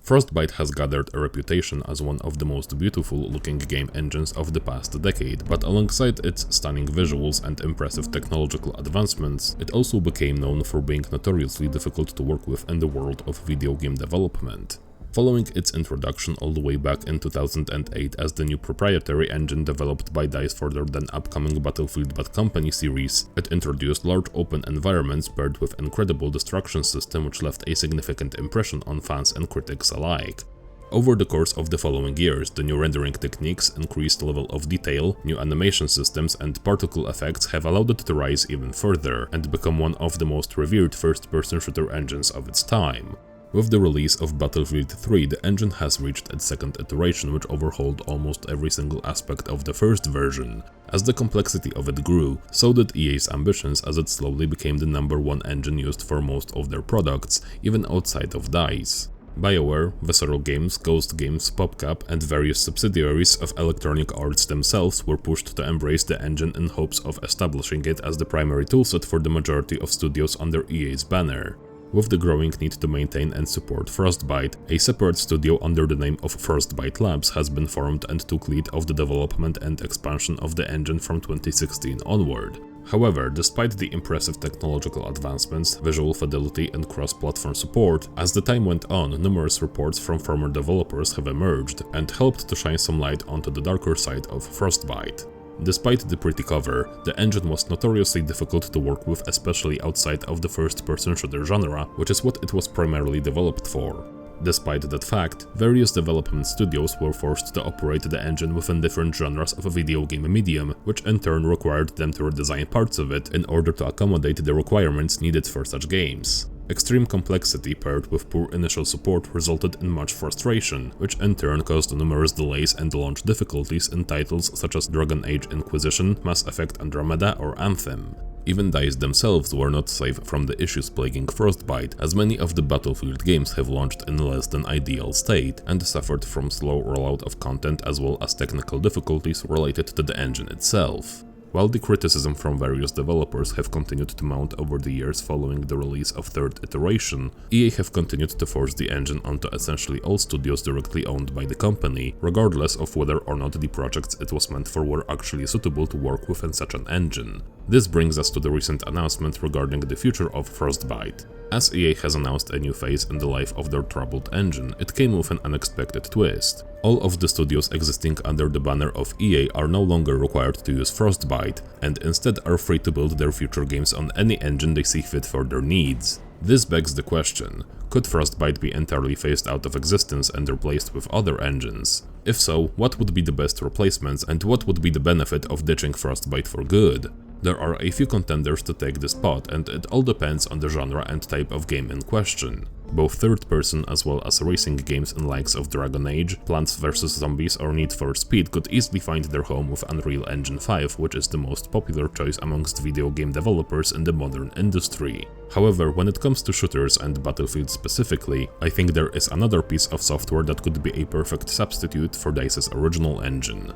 Frostbite has gathered a reputation as one of the most beautiful-looking game engines of the past decade, but alongside its stunning visuals and impressive technological advancements, it also became known for being notoriously difficult to work with in the world of video game development. Following its introduction all the way back in 2008 as the new proprietary engine developed by DICE for their then upcoming Battlefield Bad Company series, it introduced large open environments paired with incredible destruction system which left a significant impression on fans and critics alike. Over the course of the following years, the new rendering techniques, increased level of detail, new animation systems and particle effects have allowed it to rise even further and become one of the most revered first-person shooter engines of its time. With the release of Battlefield 3, the engine has reached its second iteration, which overhauled almost every single aspect of the first version. As the complexity of it grew, so did EA's ambitions as it slowly became the #1 engine used for most of their products, even outside of DICE. BioWare, Visceral Games, Ghost Games, PopCap, and various subsidiaries of Electronic Arts themselves were pushed to embrace the engine in hopes of establishing it as the primary toolset for the majority of studios under EA's banner. With the growing need to maintain and support Frostbite, a separate studio under the name of Frostbite Labs has been formed and took lead of the development and expansion of the engine from 2016 onward. However, despite the impressive technological advancements, visual fidelity and cross-platform support, as the time went on, numerous reports from former developers have emerged and helped to shine some light onto the darker side of Frostbite. Despite the pretty cover, the engine was notoriously difficult to work with, especially outside of the first-person shooter genre, which is what it was primarily developed for. Despite that fact, various development studios were forced to operate the engine within different genres of a video game medium, which in turn required them to redesign parts of it in order to accommodate the requirements needed for such games. Extreme complexity paired with poor initial support resulted in much frustration, which in turn caused numerous delays and launch difficulties in titles such as Dragon Age Inquisition, Mass Effect Andromeda or Anthem. Even DICE themselves were not safe from the issues plaguing Frostbite, as many of the Battlefield games have launched in less than ideal state and suffered from slow rollout of content as well as technical difficulties related to the engine itself. While the criticism from various developers have continued to mount over the years following the release of third iteration, EA have continued to force the engine onto essentially all studios directly owned by the company, regardless of whether or not the projects it was meant for were actually suitable to work within such an engine. This brings us to the recent announcement regarding the future of Frostbite. As EA has announced a new phase in the life of their troubled engine, it came with an unexpected twist. All of the studios existing under the banner of EA are no longer required to use Frostbite, and instead are free to build their future games on any engine they see fit for their needs. This begs the question, could Frostbite be entirely phased out of existence and replaced with other engines? If so, what would be the best replacements and what would be the benefit of ditching Frostbite for good? There are a few contenders to take the spot, and it all depends on the genre and type of game in question. Both third-person as well as racing games in likes of Dragon Age, Plants vs Zombies or Need for Speed could easily find their home with Unreal Engine 5, which is the most popular choice amongst video game developers in the modern industry. However, when it comes to shooters and Battlefield specifically, I think there is another piece of software that could be a perfect substitute for DICE's original engine.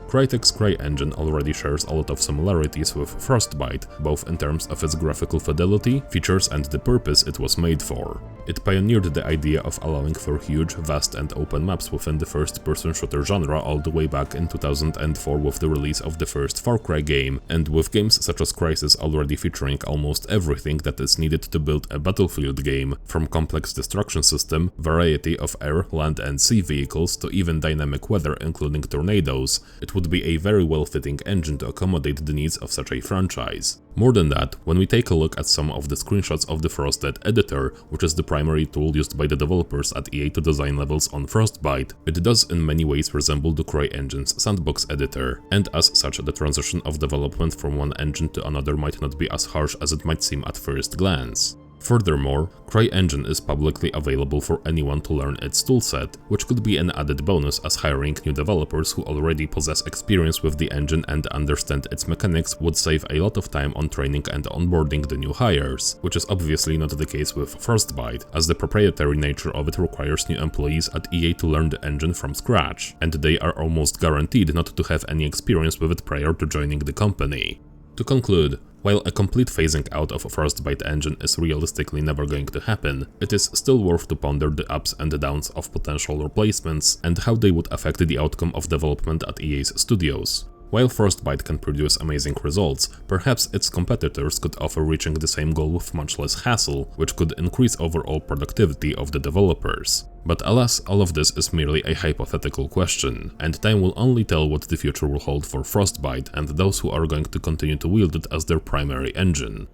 Crytek's CryEngine already shares a lot of similarities with Frostbite, both in terms of its graphical fidelity, features and the purpose it was made for. It pioneered the idea of allowing for huge, vast and open maps within the first-person shooter genre all the way back in 2004 with the release of the first Far Cry game, and with games such as Crysis already featuring almost everything that is needed to build a Battlefield game, from complex destruction system, variety of air, land and sea vehicles to even dynamic weather including tornadoes. It would be a very well-fitting engine to accommodate the needs of such a franchise. More than that, when we take a look at some of the screenshots of the Frostbite editor, which is the primary tool used by the developers at EA to design levels on Frostbite, it does in many ways resemble the CryEngine's sandbox editor, and as such the transition of development from one engine to another might not be as harsh as it might seem at first glance. Furthermore, CryEngine is publicly available for anyone to learn its toolset, which could be an added bonus as hiring new developers who already possess experience with the engine and understand its mechanics would save a lot of time on training and onboarding the new hires, which is obviously not the case with Frostbite, as the proprietary nature of it requires new employees at EA to learn the engine from scratch, and they are almost guaranteed not to have any experience with it prior to joining the company. To conclude, While a complete phasing out of Frostbite Engine is realistically never going to happen, it is still worth to ponder the ups and downs of potential replacements and how they would affect the outcome of development at EA's studios. While Frostbite can produce amazing results, perhaps its competitors could offer reaching the same goal with much less hassle, which could increase overall productivity of the developers. But alas, all of this is merely a hypothetical question, and time will only tell what the future will hold for Frostbite and those who are going to continue to wield it as their primary engine.